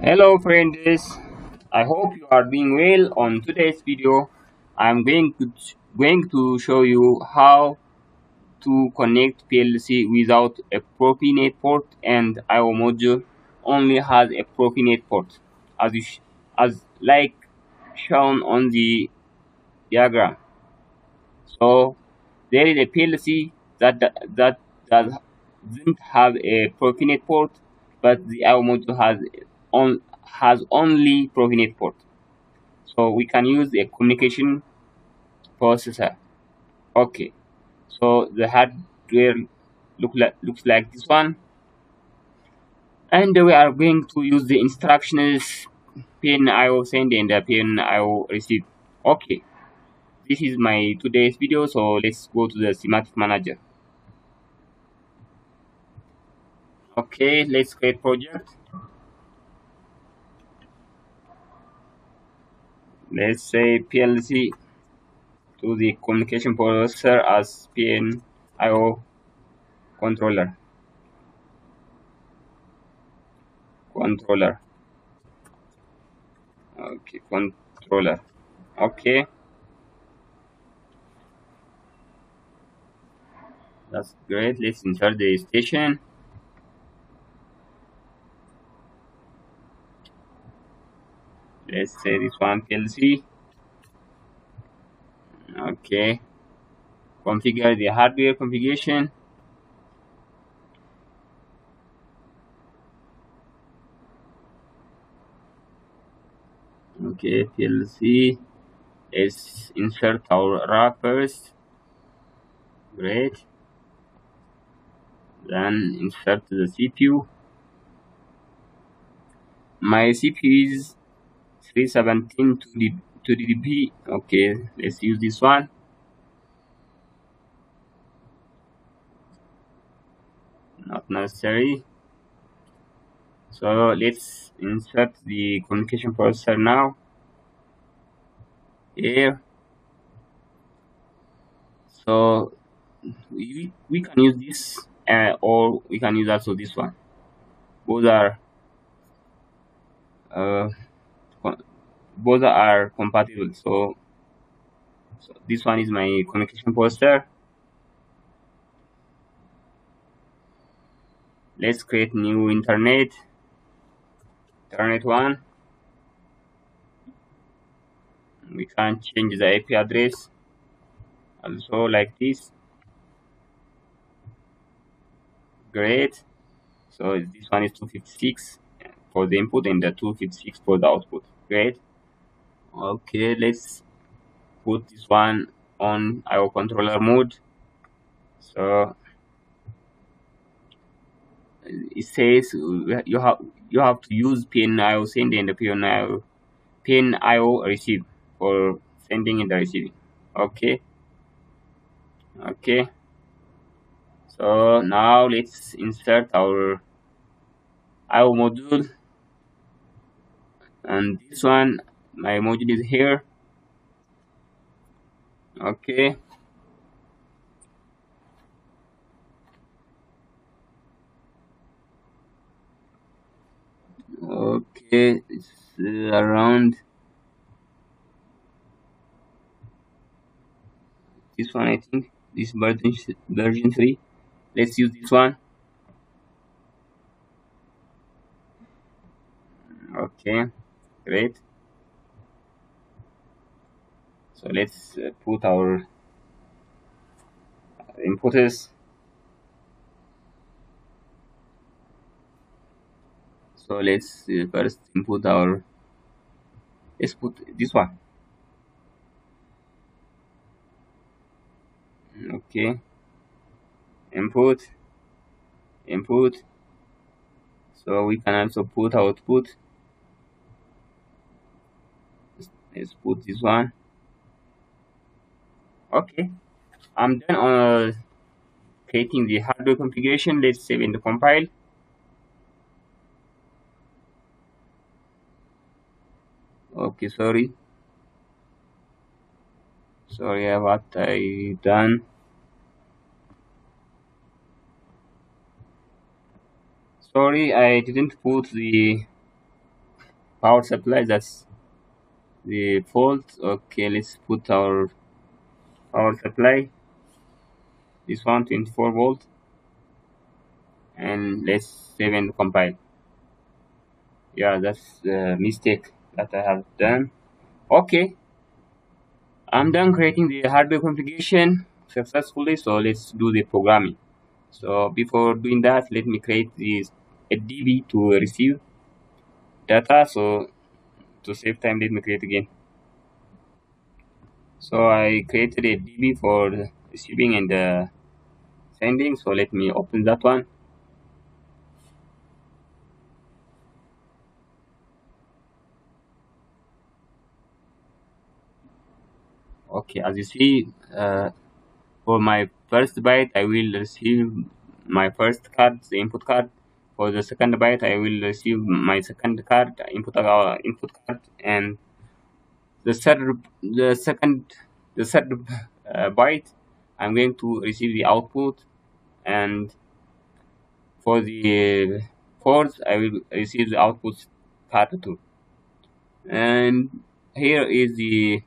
Hello friends, I hope you are doing well. On today's video, I'm going to show you how to connect PLC without a Profinet port, and IO module only has a Profinet port, as like shown on the diagram. So there is a PLC that doesn't have a Profinet port, but the IO module has only Profinet port. So we can use a communication processor. Okay, so the hardware looks like this one, and we are going to use the instructions pin IO send and the pin IO receive. Okay, this is my today's video, so let's go to the schematic manager. Okay, let's create project. Let's say PLC to the communication processor as pin IO controller. Okay, controller. Okay, that's great. Let's insert the station. Let's say this one PLC. Okay, configure the hardware configuration. Okay, PLC. Let's insert our rack first. Great. Then insert the CPU. My CPU is 317 to the dB. Okay, let's use this one. Not necessary. So let's insert the communication processor now. Here. So we can use this or we can use also this one. Both are uh, both are compatible. So this one is my communication poster. Let's create new internet one. We can change the IP address also like this. Great. So this one is 256 for the input and the 256 for the output. Great. Okay, let's put this one on IO controller mode. So it says you have to use pin IO send and pin IO receive for sending and receiving. Okay. So now let's insert our IO module, and this one, my module is here. Okay. Okay, it's around this one, I think. This version 3. Let's use this one. Okay, great. So let's put our inputs. So let's first input our. Let's put this one. Okay. Input. So we can also put output. Let's put this one. Okay, I'm done on creating the hardware configuration. Let's save in the compile. Okay, sorry what I done. Sorry, I didn't put the power supply, that's the fault. Okay, let's put our power supply, this one 24 volt, and let's save and compile. Yeah, that's the mistake that I have done. Okay, I'm done creating the hardware configuration successfully, so let's do the programming. So before doing that, let me create this a DB to receive data. So to save time, let me create again. So I created a DB for the receiving and sending. So let me open that one. Okay, as you see, for my first byte, I will receive my first card, the input card. For the second byte, I will receive my second card, input card, and the third, the second, the third byte, I'm going to receive the output, and for the fourth, I will receive the output card too. And here is the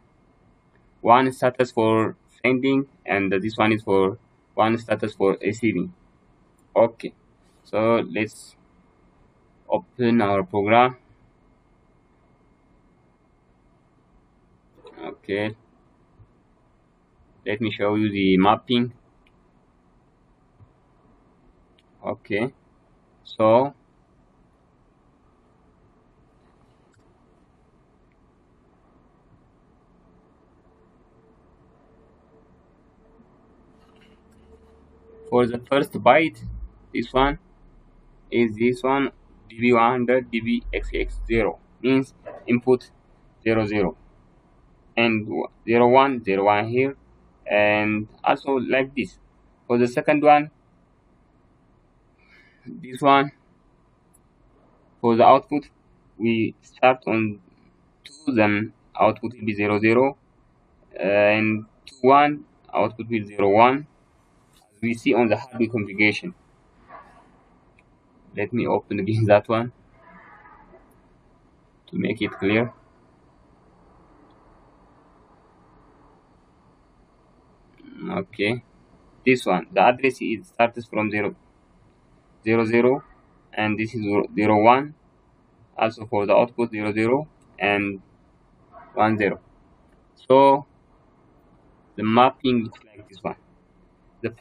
one status for sending, and this one is for one status for receiving. Okay, so let's open our program. Okay, let me show you the mapping. Okay, so for the first byte, this one is this one, db100 dbxx0, means input 00, and 01 here, and also like this. For the second one, this one, for the output, we start on 2, then output will be 00, and 1 output will 01, as we see on the hardware configuration. Let me open again that one to make it clear. Okay, this one, the address is starts from 000, and this is 01, also for the output 00 and 10. So the mapping looks like this one. The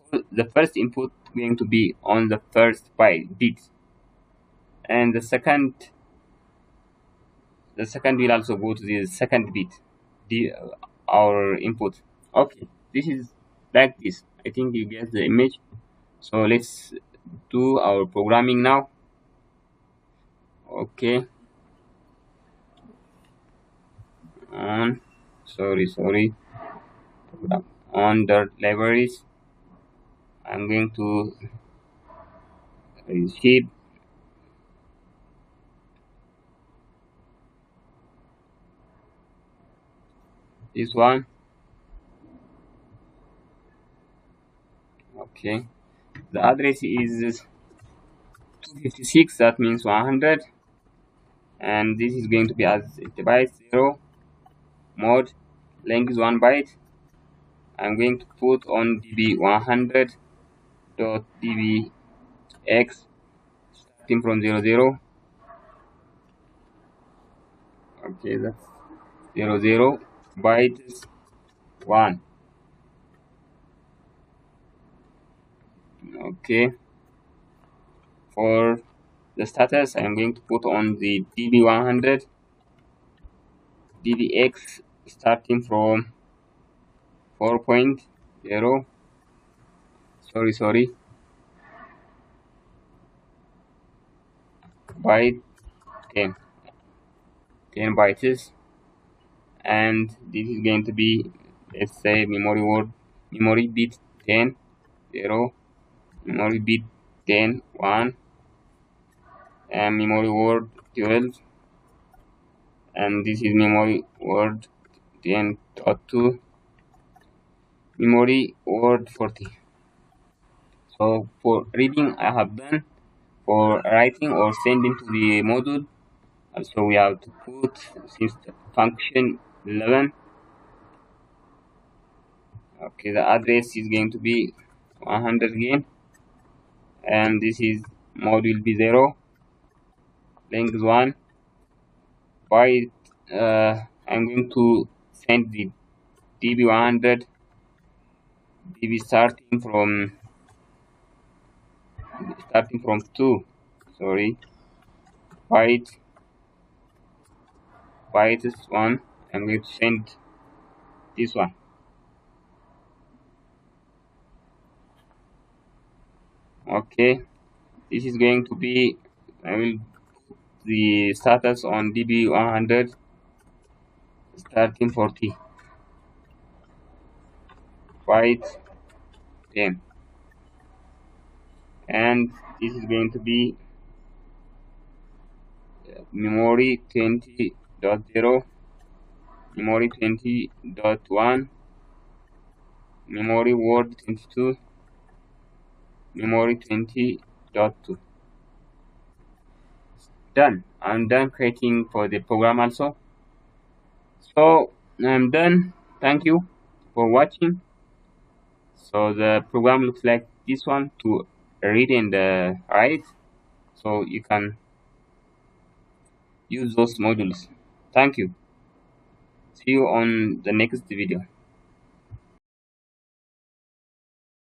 first input going to be on the first byte bit, and the second will also go to the second bit, our input. Okay, this is like this. I think you get the image. So let's do our programming now. Okay, on sorry on the libraries, I'm going to receive this one. Okay, the address is 256, that means 100, and this is going to be as device 0 mode, length is 1 byte. I'm going to put on db100.dbx starting from 00. Okay, that's 00 bytes 1. Okay, for the status, I'm going to put on the db100 dbx starting from 4.0. Sorry, byte 10 bytes, and this is going to be, let's say, memory bit 10 0, memory bit 10 1, and memory word 12, and this is memory word 10.2, memory word 40. So for reading I have done. For writing or sending to the module, Also we have to put system function 11. Okay, the address is going to be 100 again, and this is module b0 length 1 byte. I'm going to send the db100 db starting from 2, sorry, byte is 1. I'm going to send this one. Okay, this is going to be, I will put the status on db100 starting 40 byte 10, and this is going to be memory 20.0, memory 20.1, memory word 22, memory 20.2. Done. I'm done creating for the program also. So I'm done. Thank you for watching. So the program looks like this one to read and write. So you can use those modules. Thank you. See you on the next video.